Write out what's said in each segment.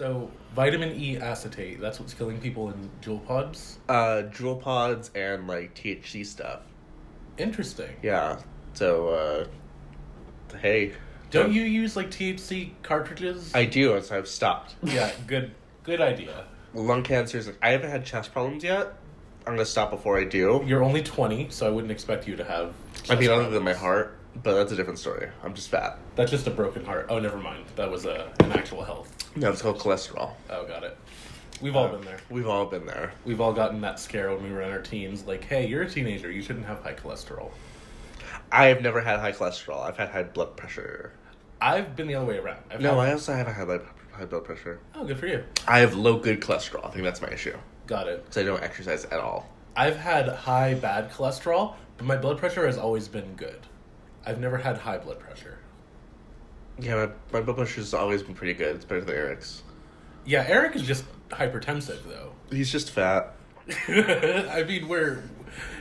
So, vitamin E acetate, that's what's killing people in jewel pods? Jewel pods and, like, THC stuff. Interesting. Yeah. So, hey. Don't you use, like, THC cartridges? I do, so I've stopped. Yeah, good idea. Lung cancer is... I haven't had chest problems yet. I'm gonna stop before I do. You're only 20, so I wouldn't expect you to have I mean, other problems. than my heart, but that's a different story. I'm just fat. That's just a broken heart. Oh, never mind. That was an actual health. No, it's called cholesterol. Oh, got it. We've all been there. We've all been there. We've all gotten that scare when we were in our teens. Like, hey, you're a teenager. You shouldn't have high cholesterol. I have never had high cholesterol. I've had high blood pressure. I've been the other way around. I also haven't had high blood pressure. Oh, good for you. I have low good cholesterol. I think that's my issue. Got it. Because I don't exercise at all. I've had high bad cholesterol, but my blood pressure has always been good. I've never had high blood pressure. Yeah, my blood pressure's always been pretty good. It's better than Eric's. Yeah, Eric is just hypertensive, though. He's just fat. I mean,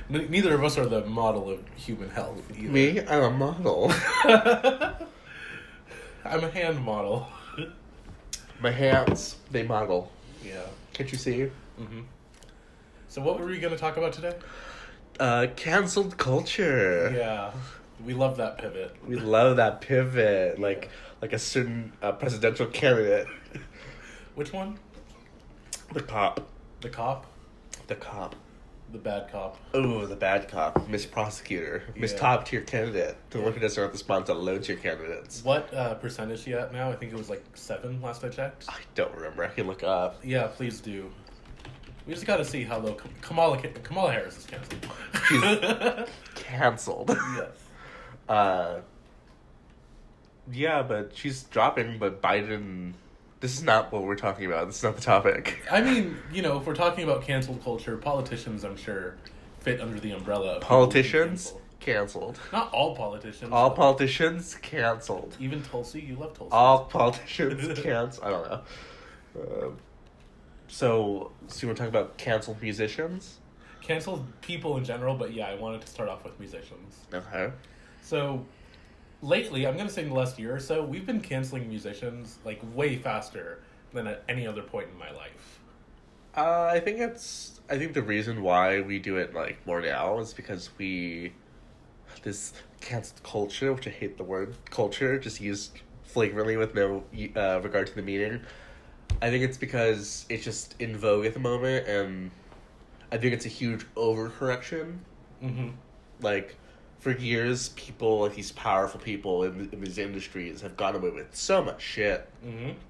neither of us are the model of human health either. Me? I'm a model. I'm a hand model. My hands, they model. Yeah. Can't you see? Mm-hmm. So what were we going to talk about today? Canceled culture. Yeah. We love that pivot. We love that pivot. Like a certain presidential candidate. Which one? The cop. The cop? The cop. The bad cop. Oh, the bad cop. Miss Prosecutor. Miss Top Tier Candidate. To look at us at the sponsor low tier candidates. What percentage is she at now? I think it was like 7 last I checked. I don't remember. I can look up. Yeah, please do. We just gotta see how low Kamala Harris is canceled. She's canceled. Yes. Yeah, but she's dropping, but Biden... This is not what we're talking about. This is not the topic. I mean, if we're talking about canceled culture, politicians, I'm sure, fit under the umbrella of Politicians? Canceled. Not all politicians. All politicians? Canceled. Even Tulsi? You love Tulsi. All politicians canceled. I don't know. So you want to talk about canceled musicians? Canceled people in general, but yeah, I wanted to start off with musicians. Okay. So, lately, I'm going to say in the last year or so, we've been canceling musicians, like, way faster than at any other point in my life. I think the reason why we do it, like, more now is because this canceled culture, which I hate the word culture, just used flagrantly with no regard to the meaning. I think it's because it's just in vogue at the moment, and I think it's a huge overcorrection. Mm-hmm. Like, for years, people, like, these powerful people in these industries have gotten away with so much shit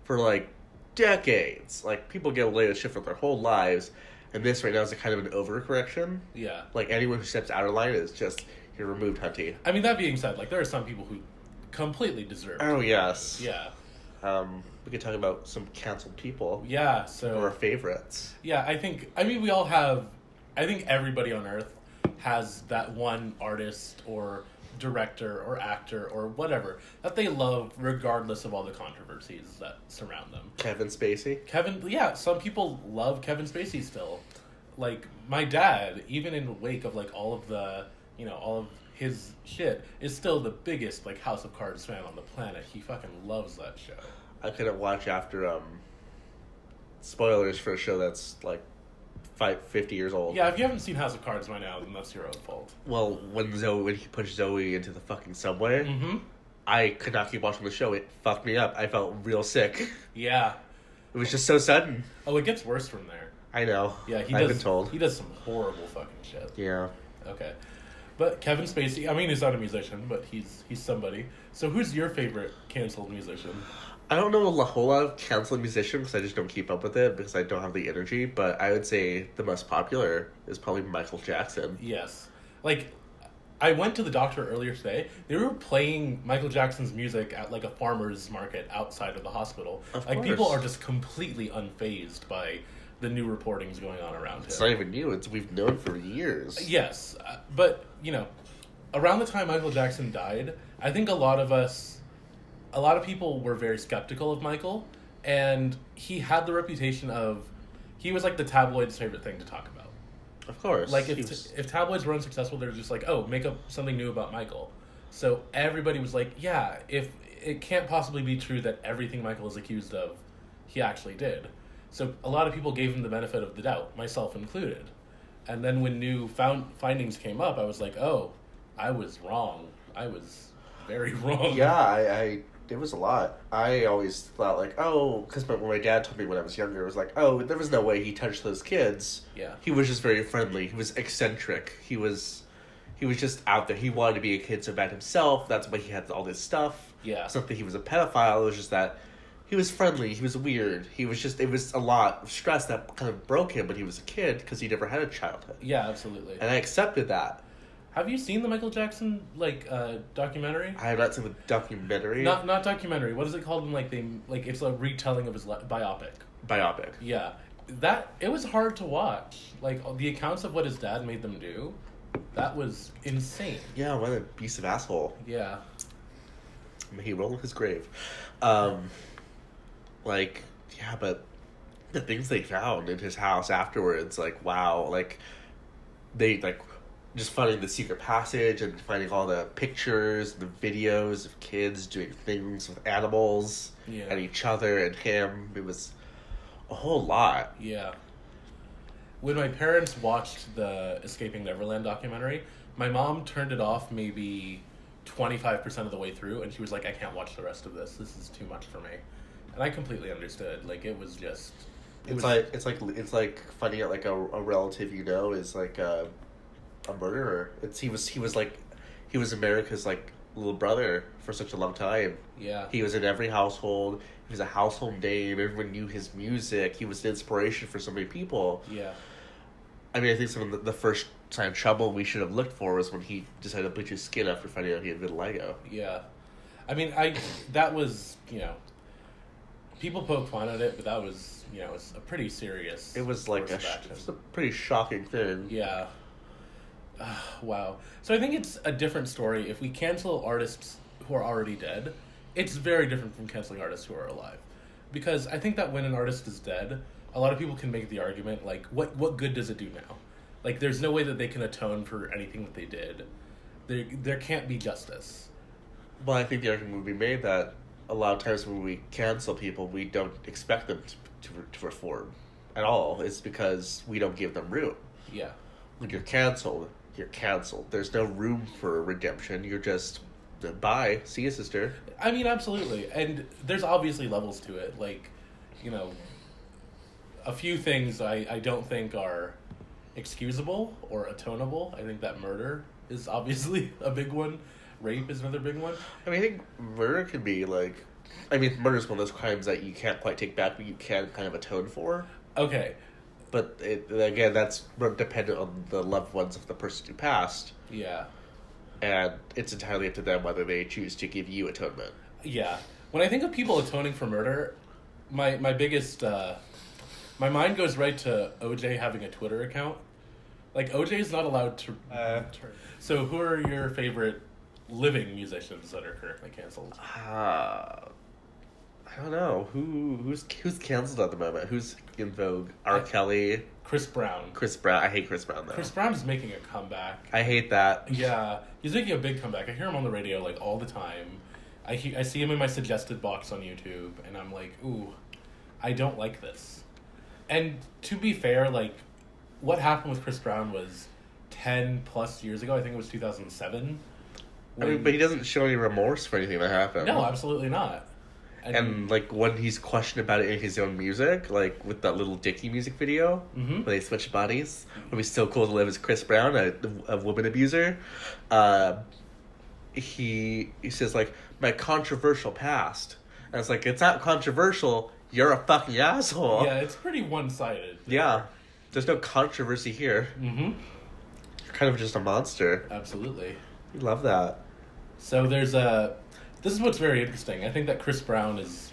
for, like, decades. Like, people get away with shit for their whole lives, and this right now is a kind of an overcorrection. Yeah. Like, anyone who steps out of line is just, you're removed, hunty. I mean, that being said, like, there are some people who completely deserve it. Oh, yes. Yeah. We could talk about some canceled people. Yeah, so... Or our favorites. Yeah, I think we all have... I think everybody on Earth has that one artist or director or actor or whatever that they love regardless of all the controversies that surround them. Kevin Spacey? Some people love Kevin Spacey still. Like, my dad, even in the wake of, like, all of the, all of his shit, is still the biggest, like, House of Cards fan on the planet. He fucking loves that show. I couldn't watch after, spoilers for a show that's, like, 50 years old. Yeah, if you haven't seen House of Cards by now, then that's your own fault. Well, when he pushed Zoe into the fucking subway, I could not keep watching the show. It fucked me up. I felt real sick. Yeah. It was just so sudden. Oh, it gets worse from there. I know. Yeah, I've been told. He does some horrible fucking shit. Yeah. Okay. But Kevin Spacey, I mean, he's not a musician, but he's somebody. So who's your favorite canceled musician? I don't know a whole lot of canceled musicians because I just don't keep up with it because I don't have the energy, but I would say the most popular is probably Michael Jackson. Yes. Like, I went to the doctor earlier today. They were playing Michael Jackson's music at, like, a farmer's market outside of the hospital. Of like, course. people are just completely unfazed by the new reportings going on around him. It's not even new. We've known for years. Yes. But, around the time Michael Jackson died, I think a lot of people were very skeptical of Michael, and he had the reputation of, he was like the tabloid's favorite thing to talk about. Of course. Like, if tabloids were unsuccessful, they're just like, oh, make up something new about Michael. So everybody was like, yeah, if it can't possibly be true that everything Michael is accused of, he actually did. So a lot of people gave him the benefit of the doubt, myself included. And then when new findings came up, I was like, oh, I was wrong. I was very wrong. Yeah, I it was a lot. I always thought like, oh, because when my dad told me when I was younger, it was like, oh, there was no way he touched those kids. Yeah. He was just very friendly. He was eccentric. He was just out there. He wanted to be a kid so bad himself. That's why he had all this stuff. Yeah. Something he was a pedophile. It was just that he was friendly. He was weird. He was just, it was a lot of stress that kind of broke him when he was a kid because he never had a childhood. Yeah, absolutely. And I accepted that. Have you seen the Michael Jackson documentary? I have not seen the documentary. Not documentary. What is it called? It's a retelling of his biopic. Biopic. Yeah, it was hard to watch. Like the accounts of what his dad made them do, that was insane. Yeah, what an abusive asshole. Yeah. May he roll in his grave. But the things they found in his house afterwards, like, wow, like, they, like, just finding the secret passage and finding all the pictures, the videos of kids doing things with animals and each other and him. It was a whole lot. Yeah. When my parents watched the Escaping Neverland documentary, my mom turned it off maybe 25% of the way through, and she was like, I can't watch the rest of this. This is too much for me. And I completely understood. Like, it was just... It's like finding out, like, a relative you know is, like, a murderer. He was America's like little brother for such a long time. Yeah. He was in every household. He was a household name. Everyone knew his music. He was an inspiration for so many people. Yeah. I mean, I think some of the first sign of trouble we should have looked for was when he decided to bleach his skin after finding out he had vitiligo. Yeah. I mean, that was, people poke fun at it, but that was, it's a pretty serious... It was like it was a pretty shocking thing. Yeah. Wow. So I think it's a different story. If we cancel artists who are already dead, it's very different from canceling artists who are alive. Because I think that when an artist is dead, a lot of people can make the argument, like, what good does it do now? Like, there's no way that they can atone for anything that they did. There can't be justice. Well, I think the argument would be made that a lot of times when we cancel people, we don't expect them to reform at all. It's because we don't give them room. Yeah. When you're canceled, you're canceled. There's no room for redemption. You're just, bye, see you, sister. I mean, absolutely. And there's obviously levels to it. Like, a few things I don't think are excusable or atonable. I think that murder is obviously a big one. Rape is another big one. I mean, I think murder can be murder is one of those crimes that you can't quite take back, but you can kind of atone for. Okay. But again, that's dependent on the loved ones of the person who passed. Yeah. And it's entirely up to them whether they choose to give you atonement. Yeah. When I think of people atoning for murder, my biggest... my mind goes right to OJ having a Twitter account. Like, OJ is not allowed to... So who are your favorite living musicians that are currently canceled? I don't know. Who's canceled at the moment? Who's in vogue? R. Kelly? Chris Brown. I hate Chris Brown, though. Chris Brown is making a comeback. I hate that. Yeah. He's making a big comeback. I hear him on the radio, like, all the time. I see him in my suggested box on YouTube, and I'm like, ooh, I don't like this. And to be fair, like, what happened with Chris Brown was 10 plus years ago. I think it was 2007. I mean, but he doesn't show any remorse for anything that happened. No, absolutely not. And like, when he's questioned about it in his own music, like, with that Little Dicky music video, where they switch bodies, it would be so cool to live as Chris Brown, a woman abuser, he says, like, my controversial past. And it's like, it's not controversial, you're a fucking asshole. Yeah, it's pretty one-sided. Yeah. There's no controversy here. Mm-hmm. You're kind of just a monster. Absolutely. We love that. So this is what's very interesting. I think that Chris Brown is,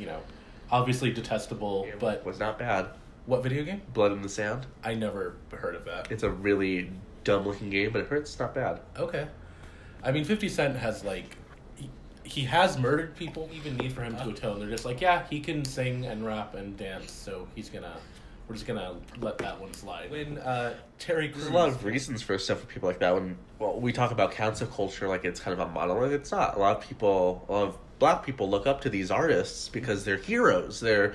obviously detestable, but... was not bad. What video game? Blood in the Sand. I never heard of that. It's a really dumb-looking game, but it hurts. It's not bad. Okay. I mean, 50 Cent has, like... He has murdered people, even need for him to atone. They're just like, yeah, he can sing and rap and dance, so we're just gonna let that one slide. When Terry Crews... There's a lot of reasons for stuff for people like that. When we talk about cancel culture like it's kind of a monolith, it's not. A lot of black people look up to these artists because they're heroes. They're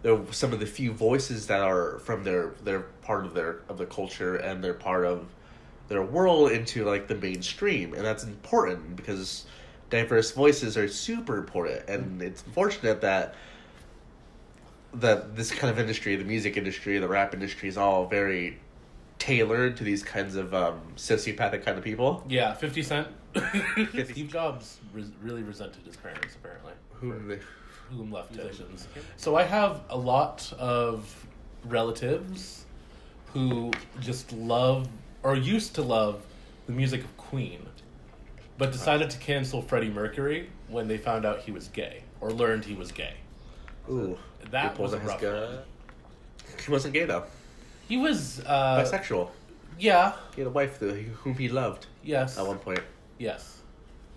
they're some of the few voices that are from their part of the culture, and they're part of their world into like the mainstream, and that's important because diverse voices are super important, and it's unfortunate that this kind of industry, the music industry, the rap industry, is all very tailored to these kinds of sociopathic kind of people. Yeah, 50 Cent. Steve Jobs really resented his parents, apparently. Whom left musicians. So I have a lot of relatives who just love, or used to love, the music of Queen, but decided to cancel Freddie Mercury when they found out he was gay, or learned he was gay. Ooh. That was a rough one. He wasn't gay, though. He was... bisexual. Yeah. He had a wife whom he loved. Yes. At one point. Yes.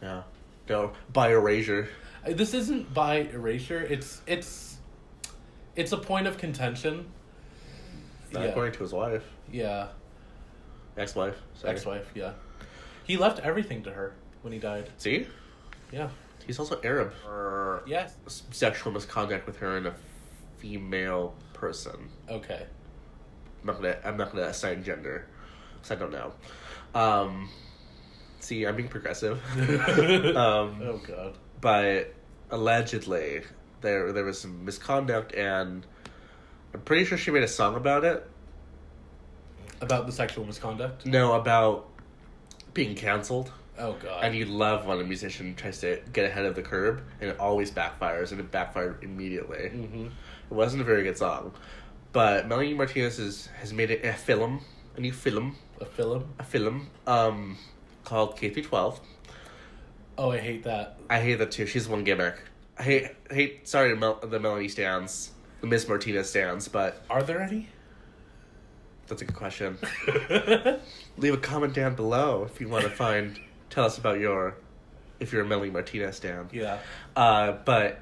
Yeah. No, by erasure. This isn't by erasure. It's a point of contention. Not according to his wife. Yeah. Ex-wife. Sorry. Ex-wife, yeah. He left everything to her when he died. See? Yeah. He's also Arab. Yes. Sexual misconduct with her and a female person. Okay. I'm not gonna assign gender, because I don't know. See, I'm being progressive. Oh God. But allegedly, there was some misconduct, and I'm pretty sure she made a song about it. About the sexual misconduct? No, about being canceled. Oh God. And you love when a musician tries to get ahead of the curve, and it always backfires, and it backfired immediately. Mm-hmm. It wasn't a very good song. But Melanie Martinez has made a new film. A film? A film, called K-12. Oh, I hate that. I hate that too. She's one gimmick. I hate sorry, the Melanie stands, the Miss Martinez stands, but... Are there any? That's a good question. Leave a comment down below if you want to tell us about if you're a Melanie Martinez stan. Yeah. But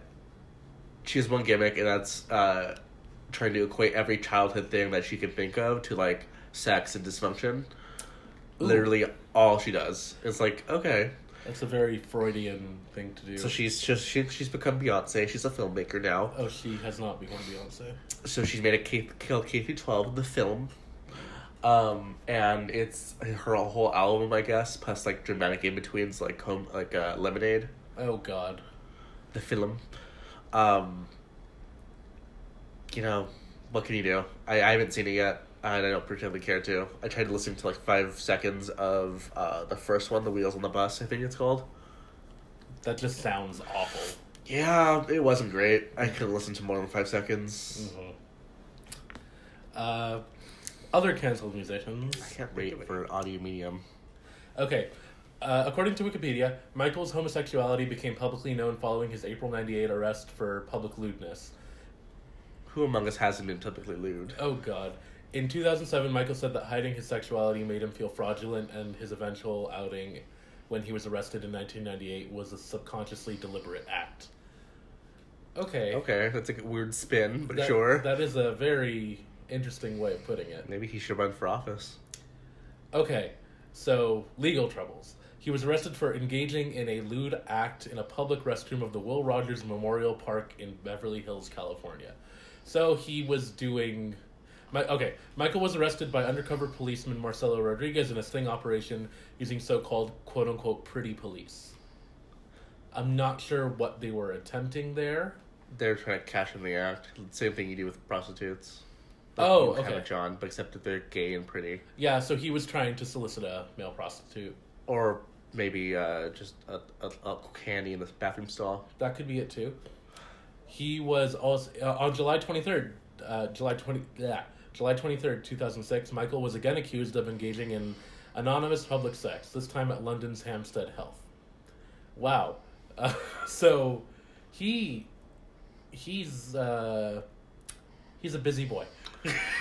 she has one gimmick, and that's trying to equate every childhood thing that she can think of to like sex and dysfunction. Ooh. Literally all she does. It's like, okay. That's a very Freudian thing to do. So she's become Beyonce. She's a filmmaker now. Oh, she has not become Beyonce. So she's made a K-12, the film. And it's her whole album, I guess, plus like dramatic in-betweens like Lemonade. Oh God. The film. You know, what can you do? I haven't seen it yet, and I don't particularly care to. I tried to listen to like 5 seconds of the first one, The Wheels on the Bus, I think it's called. That just sounds awful. Yeah, it wasn't great. I couldn't listen to more than 5 seconds. Mm-hmm. Other canceled musicians. I can't wait for an audio medium. Okay. According to Wikipedia, Michael's homosexuality became publicly known following his April 1998 arrest for public lewdness. Who among us hasn't been publicly lewd? Oh, God. In 2007, Michael said that hiding his sexuality made him feel fraudulent, and his eventual outing when he was arrested in 1998 was a subconsciously deliberate act. Okay. Okay, that's a weird spin, but sure. That is a very interesting way of putting it. Maybe he should run for office. Okay, so legal troubles. He was arrested for engaging in a lewd act in a public restroom of the Will Rogers Memorial Park in Beverly Hills, California. So he was doing... Michael was arrested by undercover policeman Marcelo Rodriguez in a sting operation using so-called quote-unquote pretty police. I'm not sure what they were attempting there. They're trying to cash in the act. Same thing you do with prostitutes. Okay. John, but except that they're gay and pretty. Yeah, so he was trying to solicit a male prostitute. Or maybe just a candy in the bathroom stall. That could be it too. He was also on July 23rd, July 23rd, 2006, Michael was again accused of engaging in anonymous public sex, this time at London's Hampstead Heath. Wow. So he's a busy boy.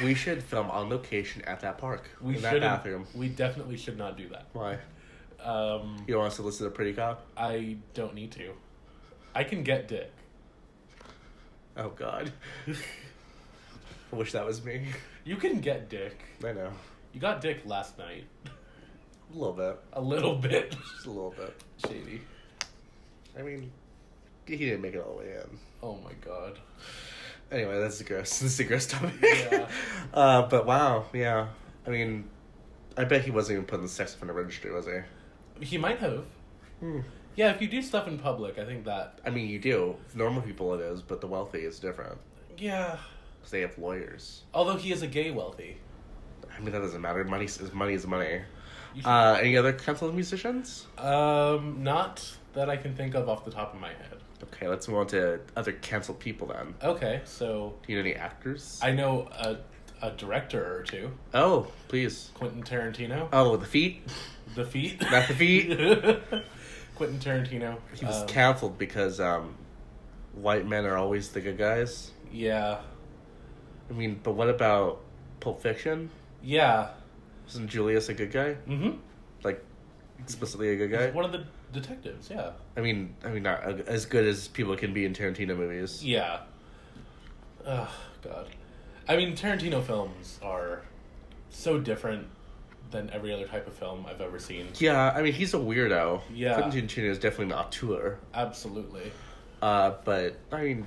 We should film on location at that park. In that bathroom. We definitely should not do that. Why? You don't want us to listen to Pretty Cop? I don't need to. I can get dick. Oh, God. I wish that was me. You can get dick. I know. You got dick last night. A little bit. A little bit. Just a little bit. Shady. I mean, he didn't make it all the way in. Oh, my God. Anyway, that's a gross. This is a gross topic. Yeah. But wow, yeah. I mean, I bet he wasn't even put in the sex offender registry, was he? He might have. Yeah, if you do stuff in public, I think that... I mean, you do. Normal people it is, but the wealthy is different. Yeah. Because they have lawyers. Although he is a gay wealthy. I mean, that doesn't matter. Money is money. Any other canceled musicians? Not that I can think of off the top of my head. Okay, let's move on to other canceled people then. Okay, so... Do you know any actors? I know a director or two. Oh, please. Quentin Tarantino. Oh, the feet? The Feet? Not the feet? Quentin Tarantino. He was canceled because white men are always the good guys. Yeah. I mean, but what about Pulp Fiction? Yeah. Wasn't Julius a good guy? Mm-hmm. Like, explicitly a good guy? He's one of the detectives, yeah. I mean, not as good as people can be in Tarantino movies. Yeah. Oh, God. I mean, Tarantino films are so different than every other type of film I've ever seen. Yeah, I mean, he's a weirdo. Yeah. Quentin Tarantino is definitely an auteur. Absolutely. But, I mean,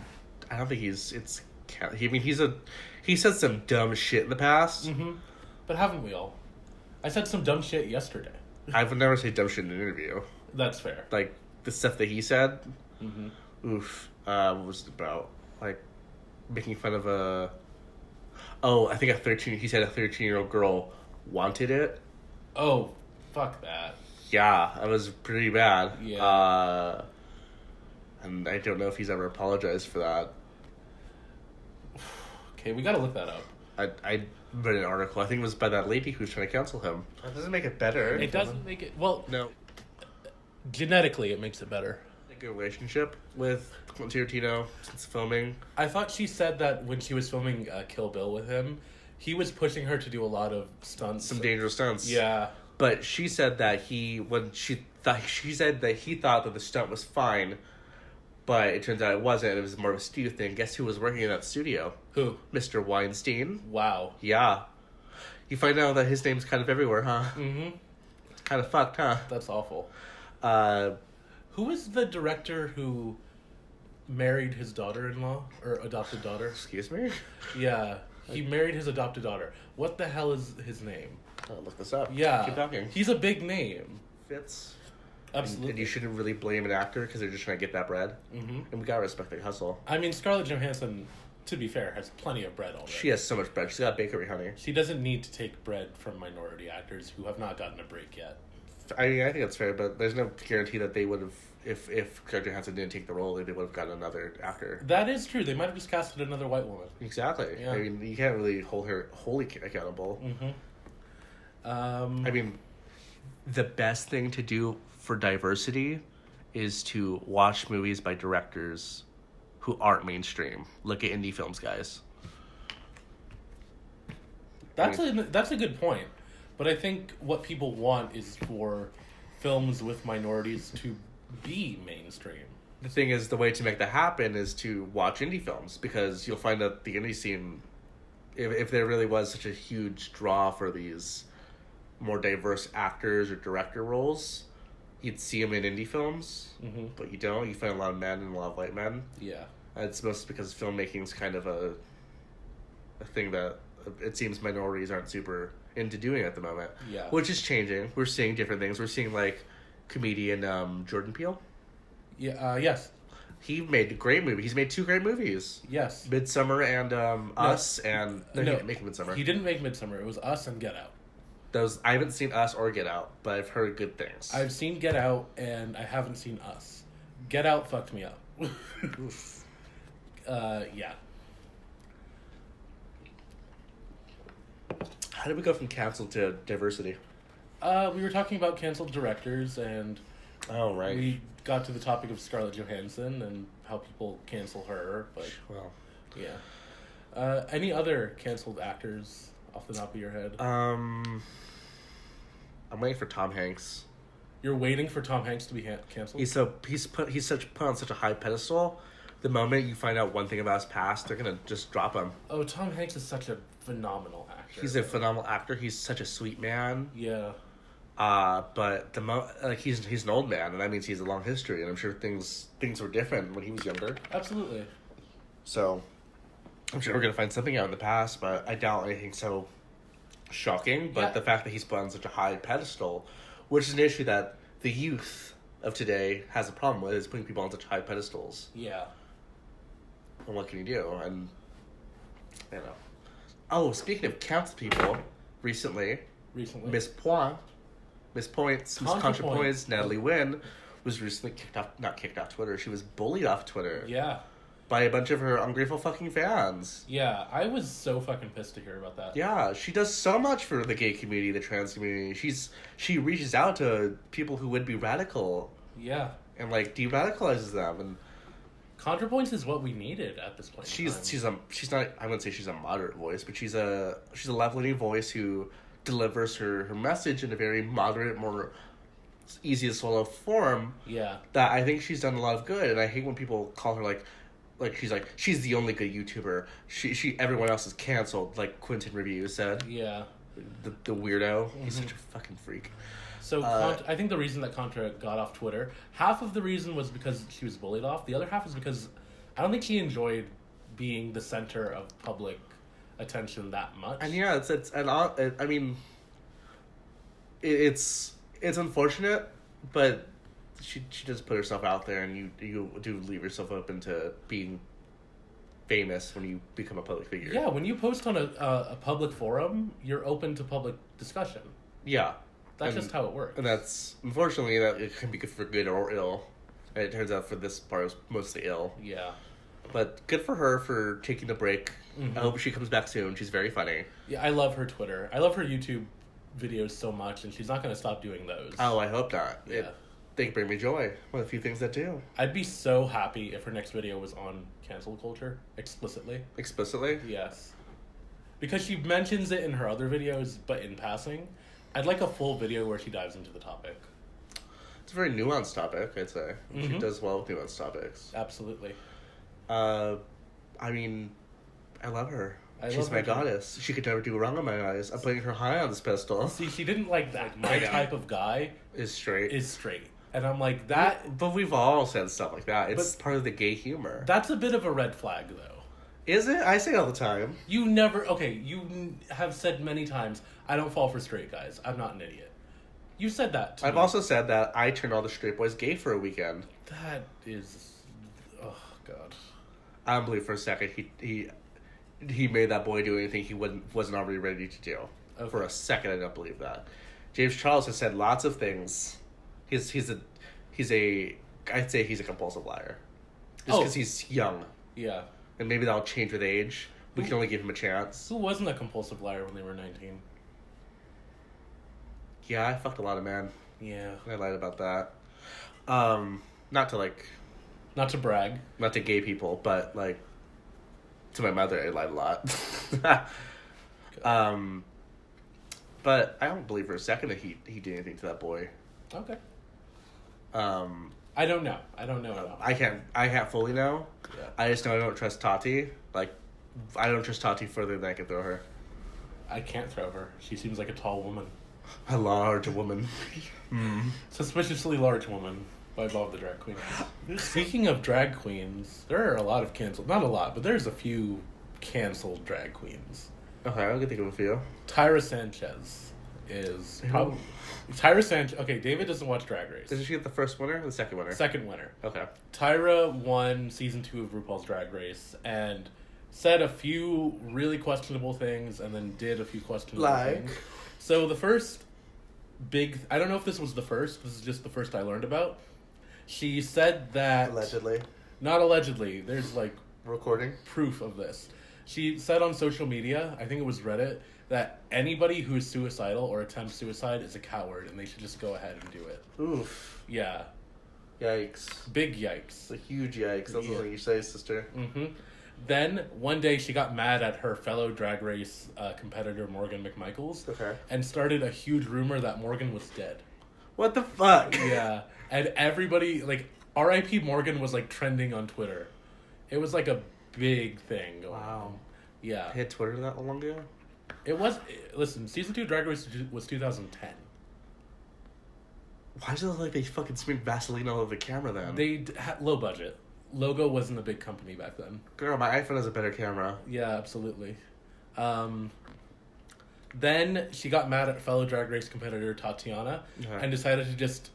I don't think he said some dumb shit in the past. Mm-hmm. But haven't we all? I said some dumb shit yesterday. I would never say dumb shit in an interview. That's fair. Like, the stuff that he said, Mm-hmm. what was it about? Like, making fun of I think he said a 13-year-old girl wanted it. Oh, fuck that. Yeah, that was pretty bad. Yeah. And I don't know if he's ever apologized for that. Okay, we gotta look that up. I read an article, I think it was by that lady who's trying to cancel him. That doesn't make it better. It doesn't make it... Well, No. Genetically, it makes it better. A good relationship with Quentin Tarantino since filming. I thought she said that when she was filming Kill Bill with him, he was pushing her to do a lot of stunts. Some dangerous stunts. Yeah. But she said that he said that he thought that the stunt was fine, but it turns out it wasn't. It was more of a studio thing. Guess who was working in that studio? Who? Mr. Weinstein. Wow. Yeah. You find out that his name's kind of everywhere, huh? Mm-hmm. It's kind of fucked, huh? That's awful. Uh, Who is the director who married his daughter-in-law? Or adopted daughter? excuse me? Yeah. He married his adopted daughter. What the hell is his name? I'll look this up. Yeah. Keep talking. He's a big name. Fits. Absolutely. And you shouldn't really blame an actor because they're just trying to get that bread. Mm-hmm. And we gotta respect their hustle. I mean, Scarlett Johansson, to be fair, has plenty of bread already. She has so much bread. She's got bakery, honey. She doesn't need to take bread from minority actors who have not gotten a break yet. I mean, I think that's fair, but there's no guarantee that they would have, if Scarlett Johansson didn't take the role, they would have gotten another actor. That is true. They might have just casted another white woman. Exactly. Yeah. I mean, you can't really hold her wholly accountable. Mm-hmm. I mean, the best thing to do for diversity is to watch movies by directors who aren't mainstream. Look at indie films, guys. That's a good point. But I think what people want is for films with minorities to be mainstream. The thing is, the way to make that happen is to watch indie films, because you'll find that the indie scene, if there really was such a huge draw for these more diverse actors or director roles, you'd see them in indie films, but you don't. You find a lot of men and a lot of white men. Yeah. And it's mostly because filmmaking is kind of a thing that it seems minorities aren't super into doing at the moment. Yeah. Which is changing. We're seeing different things. We're seeing, like, comedian Jordan Peele. Yeah. Yes. He made a great movie. He's made 2 great movies. Yes. Midsummer and Us, and... No, he No. didn't make Midsummer. He didn't make Midsummer. It was Us and Get Out. I haven't seen Us or Get Out, but I've heard good things. I've seen Get Out, and I haven't seen Us. Get Out fucked me up. Oof. Yeah. How did we go from cancel to diversity? We were talking about canceled directors, and Oh, right. we got to the topic of Scarlett Johansson and how people cancel her, but Well, yeah. Any other canceled actors off the top of your head? I'm waiting for Tom Hanks. You're waiting for Tom Hanks to be canceled? He's put on such a high pedestal. The moment you find out one thing about his past, they're gonna just drop him. Oh, Tom Hanks is such a phenomenal actor. He's a phenomenal actor. He's such a sweet man. Yeah. But he's an old man, and that means he has a long history. And I'm sure things were different when he was younger. Absolutely. So, I'm sure we're gonna find something out in the past, but I doubt anything so shocking. But Yeah. the fact that he's put on such a high pedestal, which is an issue that the youth of today has a problem with, is putting people on such high pedestals. Yeah. And what can you do? And you know. Oh, speaking of canceled people, recently. Miss Points, Miss Contrapoints, Natalie Wynn was recently not kicked off Twitter. She was bullied off Twitter. Yeah. By a bunch of her ungrateful fucking fans. Yeah, I was so fucking pissed to hear about that. Yeah, she does so much for the gay community, the trans community. She reaches out to people who would be radical. Yeah. And like de-radicalizes them, and ContraPoints is what we needed at this point. she's not, I wouldn't say she's a moderate voice, but she's a left-leaning voice who delivers her message in a very moderate, more easy to swallow form. Yeah. That I think she's done a lot of good, and I hate when people call her like she's the only good YouTuber. She everyone else is canceled, like Quentin Review said. Yeah. The weirdo. He's such a fucking freak. So I think the reason that Contra got off Twitter, half of the reason was because she was bullied off. The other half is because I don't think she enjoyed being the center of public attention that much. And yeah, I mean, it's unfortunate, but she just put herself out there, and you do leave yourself open to being famous when you become a public figure. Yeah, when you post on a public forum, you're open to public discussion. Yeah. That's just how it works. And that's, unfortunately, that it can be good for good or ill. And it turns out for this part, it was mostly ill. Yeah. But good for her for taking the break. Mm-hmm. I hope she comes back soon. She's very funny. Yeah, I love her Twitter. I love her YouTube videos so much, and she's not going to stop doing those. Oh, I hope not. Yeah. They bring me joy. One of the few things that do. I'd be so happy if her next video was on cancel culture, explicitly. Explicitly? Yes. Because she mentions it in her other videos, but in passing. I'd like a full video where she dives into the topic. It's a very nuanced topic, I'd say. Mm-hmm. She does well with nuanced topics. Absolutely. I mean, I love her. She's my goddess. She could never do wrong in my eyes. I'm putting her high on this pedestal. See, she didn't like that. My type of guy is straight. And I'm like, that... But we've all said stuff like that. It's part of the gay humor. That's a bit of a red flag, though. Is it? I say it all the time. You never... Okay, you have said many times, I don't fall for straight guys. I'm not an idiot. You said that to me. I've also said that I turned all the straight boys gay for a weekend. That is... Oh, God. I don't believe for a second he made that boy do anything he wasn't already ready to do. Okay. For a second, I don't believe that. James Charles has said lots of things. He's a I'd say he's a compulsive liar. Just because he's young. Yeah. And maybe that'll change with age. We can only give him a chance. Who wasn't a compulsive liar when they were 19? Yeah, I fucked a lot of men. Yeah. I lied about that. Not to brag. Not to gay people, but like to my mother I lied a lot. But I don't believe for a second that he did anything to that boy. Okay. I don't know. I don't know at all. I can't fully know. Yeah. I just know I don't trust Tati. Like, I don't trust Tati further than I can throw her. I can't throw her. She seems like a tall woman. A large woman. Suspiciously large woman by Bob the Drag Queen. Speaking of drag queens, there are a lot of canceled... Not a lot, but there's a few canceled drag queens. Okay, I can think of a few. Tyra Sanchez is probably... Tyra Sanchez... Okay, David doesn't watch Drag Race. Did she get the first winner or the second winner? Second winner. Okay. Tyra won season 2 of RuPaul's Drag Race and said a few really questionable things and then did a few questionable things. So the first big... I don't know if this was the first. This is just the first I learned about. She said that... Allegedly. Not allegedly. There's like... Recording? Proof of this. She said on social media, I think it was Reddit, that anybody who is suicidal or attempts suicide is a coward and they should just go ahead and do it. Oof. Yeah. Yikes. Big yikes. It's a huge yikes. That's what you say, sister. Mm-hmm. Then, one day, she got mad at her fellow Drag Race competitor, Morgan McMichaels. Okay. And started a huge rumor that Morgan was dead. What the fuck? Yeah. And everybody, like, R.I.P. Morgan was, like, trending on Twitter. It was, like, a big thing going on. Yeah. I had Twitter that long ago? It was... Listen, Season 2 Drag Race was 2010. Why does it look like they fucking smeared Vaseline all over the camera then? They had low budget. logo wasn't a big company back then. Girl, my iPhone has a better camera. Yeah, absolutely. Then she got mad at fellow Drag Race competitor Tatiana and decided to just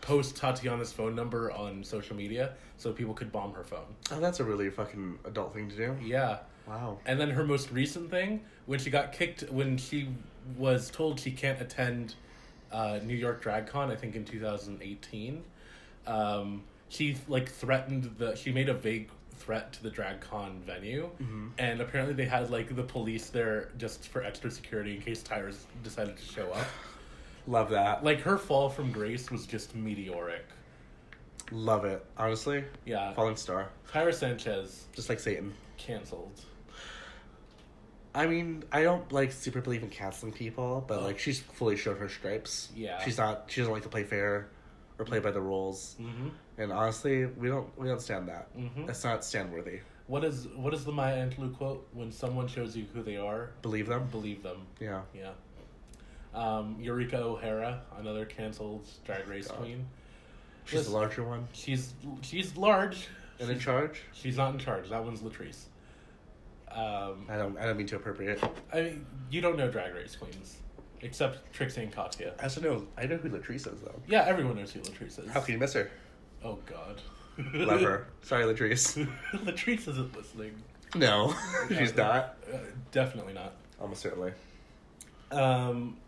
post Tatiana's phone number on social media so people could bomb her phone. Oh, that's a really fucking adult thing to do. Yeah. Wow. And then her most recent thing, when she was told she can't attend New York Drag Con, I think in 2018, she she made a vague threat to the Drag Con venue, and apparently they had like the police there just for extra security in case Tyra decided to show up. Love that. Like, her fall from grace was just meteoric. Love it. Honestly. Yeah. Falling star. Tyra Sanchez. Just like Satan. Canceled. I mean, I don't like super believe in canceling people, but like she's fully shown her stripes. Yeah. She doesn't like to play fair or play by the rules. Mm-hmm. And honestly, we don't stand that. Mm-hmm. That's not stand worthy. What is the Maya Angelou quote? When someone shows you who they are, Believe them. believe them. Yeah. Yeah. Eureka O'Hara, another canceled Drag Race queen. She's the larger one. She's large. And in charge? She's not in charge. That one's Latrice. I don't mean to appropriate. I mean, you don't know Drag Race queens, except Trixie and Katya. I know who Latrice is though. Yeah, everyone knows who Latrice is. How can you miss her? Oh God. Love her. Sorry, Latrice. Latrice isn't listening. No, she's not. Definitely not. Almost certainly.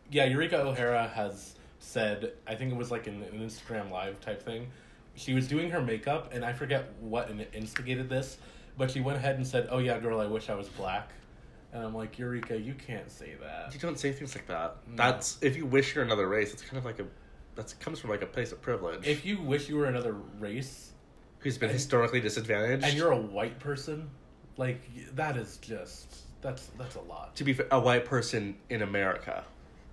Yeah, Eureka O'Hara has said, I think it was like an Instagram Live type thing. She was doing her makeup, and I forget what instigated this, but she went ahead and said, "Oh yeah, girl, I wish I was black." And I'm like, Eureka, you can't say that. You don't say things like that. No. That's if you wish you're another race. It's kind of like that comes from like a place of privilege. If you wish you were another race, who's been historically disadvantaged, and you're a white person, like that is just that's a lot. to be fair, a white person in America.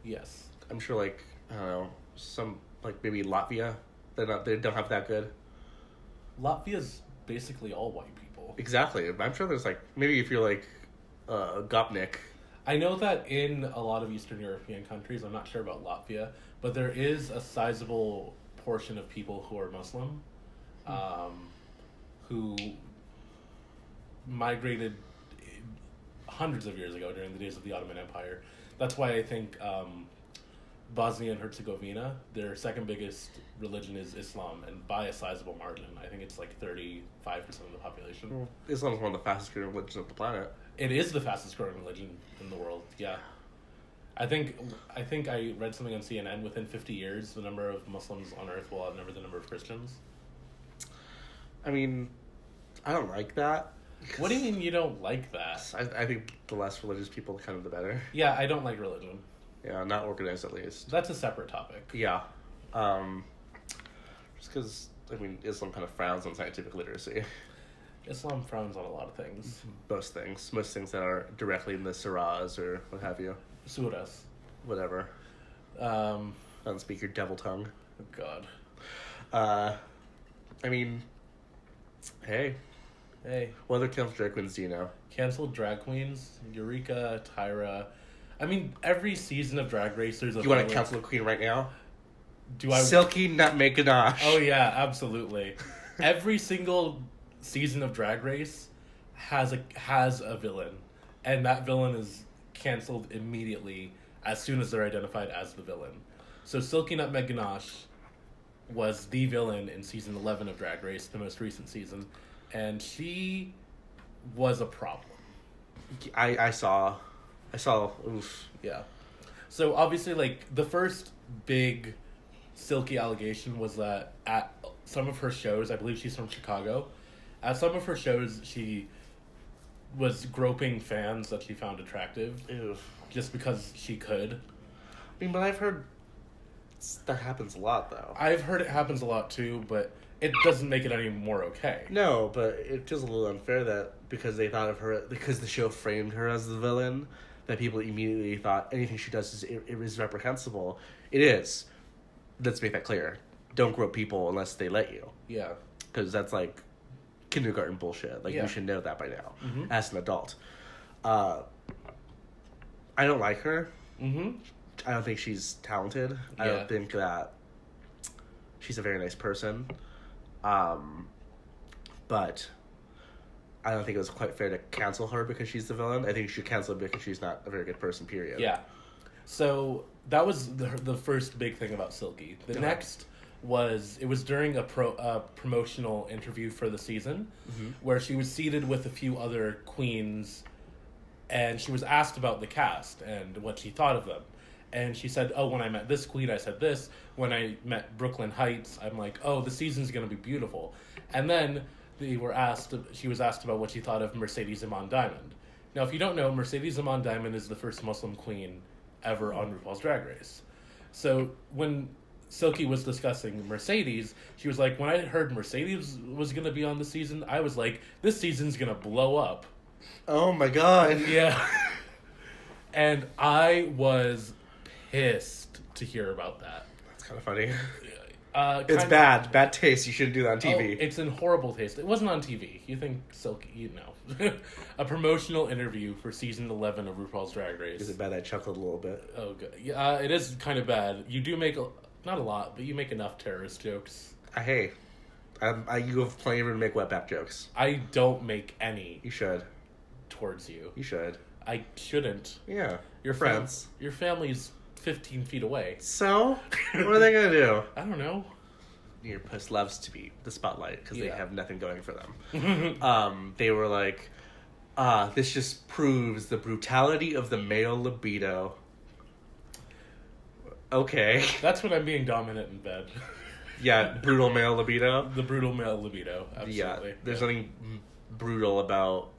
Yes. I'm sure, like, I don't know, some, like, maybe Latvia, they don't have that good. Latvia's basically all white people. Exactly. I'm sure there's, like, maybe if you're, like, Gopnik. I know that in a lot of Eastern European countries, I'm not sure about Latvia, but there is a sizable portion of people who are Muslim, who migrated hundreds of years ago during the days of the Ottoman Empire. That's why I think Bosnia and Herzegovina, their second biggest religion is Islam, and by a sizable margin. I think it's like 35% of the population. Islam is one of the fastest growing religions on the planet. It is the fastest growing religion in the world, yeah. I think I read something on CNN, within 50 years, the number of Muslims on Earth will outnumber the number of Christians. I mean, I don't like that. What do you mean you don't like that? I think the less religious people, kind of the better. Yeah, I don't like religion. Yeah, not organized at least. That's a separate topic. Yeah. Just because, I mean, Islam kind of frowns on scientific literacy. Islam frowns on a lot of things. Most things that are directly in the surahs or what have you. Surahs. Whatever. Don't speak your devil tongue. Oh, God. I mean, hey. What other canceled drag queens do you know? Canceled drag queens? Eureka, Tyra. I mean, every season of Drag Race, there's a... You want to cancel a queen right now? Do I... Silky Nutmeg Ganache. Oh, yeah, absolutely. Every single season of Drag Race has a villain, and that villain is canceled immediately as soon as they're identified as the villain. So Silky Nutmeg Ganache was the villain in season 11 of Drag Race, the most recent season, and she was a problem. I saw. Oof. Yeah. So obviously, like, the first big Silky allegation was that at some of her shows, I believe she's from Chicago, at some of her shows she was groping fans that she found attractive. Ew. Just because she could. I mean, but I've heard that happens a lot, though. I've heard it happens a lot, too, but it doesn't make it any more okay. No, but it feels a little unfair that because they thought of her, because the show framed her as the villain, that people immediately thought anything she does is reprehensible. It is. Let's make that clear. Don't grope people unless they let you. Yeah. Because that's like kindergarten bullshit. Like, you should know that by now, as an adult. I don't like her. Mm-hmm. I don't think she's talented. I don't think that she's a very nice person. but I don't think it was quite fair to cancel her because she's the villain. I think you should cancel her because she's not a very good person, period. Yeah. So that was the first big thing about Silky. The next was, it was during a promotional interview for the season, where she was seated with a few other queens, and she was asked about the cast and what she thought of them. And she said, oh, when I met this queen, I said this. When I met Brooklyn Heights, I'm like, oh, the season's going to be beautiful. And then she was asked about what she thought of Mercedes Iman Diamond. Now, if you don't know, Mercedes Iman Diamond is the first Muslim queen ever on RuPaul's Drag Race. So when Silky was discussing Mercedes, she was like, when I heard Mercedes was going to be on the season, I was like, this season's going to blow up. Oh my god. Yeah. And I was pissed to hear about that. That's kind of funny. It's bad. Bad taste. You shouldn't do that on TV. Oh, it's in horrible taste. It wasn't on TV. You think Silky, you know. A promotional interview for season 11 of RuPaul's Drag Race. Is it bad? I chuckled a little bit. Oh, good. Yeah, it is kind of bad. You do make, not a lot, but you make enough terrorist jokes. Hey, you have plenty of room to make wetback jokes. I don't make any. You should. Towards you. You should. I shouldn't. Yeah. Your friends. Your family's 15 feet away. So? What are they going to do? I don't know. Your puss loves to be the spotlight because they have nothing going for them. They were like, this just proves the brutality of the male libido. Okay. That's when I'm being dominant in bed. Yeah, brutal male libido. The brutal male libido, absolutely. Yeah, there's nothing brutal about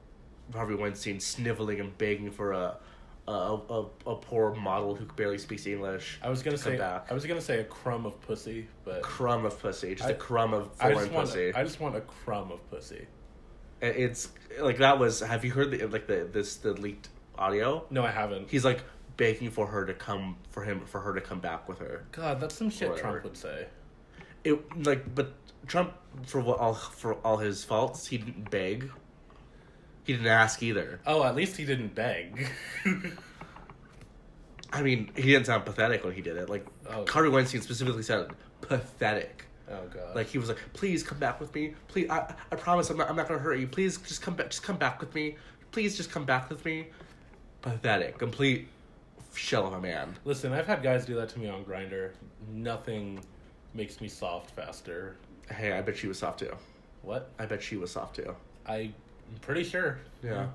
Harvey Weinstein sniveling and begging for a poor model who barely speaks English. I was gonna say a crumb of pussy, but crumb of pussy, just a crumb of foreign pussy. I just want a crumb of pussy. It's like that was. Have you heard the leaked audio? No, I haven't. He's like begging for her to come for her to come back with her. God, that's some shit Trump would say. But Trump, for all his faults, he didn't beg. He didn't ask either. Oh, at least he didn't beg. I mean, he didn't sound pathetic when he did it. Like, Harvey Weinstein specifically sounded pathetic. Oh, God. Like, he was like, please come back with me. Please, I promise I'm not going to hurt you. Please, just come back with me. Please, just come back with me. Pathetic. Complete shell of a man. Listen, I've had guys do that to me on Grindr. Nothing makes me soft faster. Hey, I bet she was soft, too. What? I bet she was soft, too. I'm pretty sure. Yeah.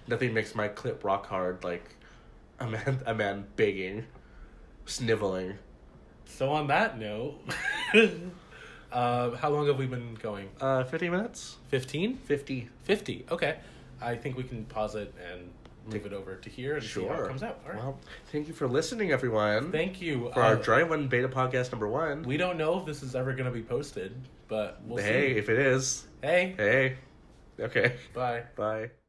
Nothing makes my clip rock hard like a man begging, sniveling. So on that note, how long have we been going? 50 minutes. 15? 50. 50. Okay. I think we can pause it and move it over to here and see how it comes out. All right. Well, thank you for listening, everyone. Thank you. For our Dry One Beta Podcast number 1. We don't know if this is ever going to be posted, but we'll see. Hey, if it is. Hey. Okay. Bye. Bye.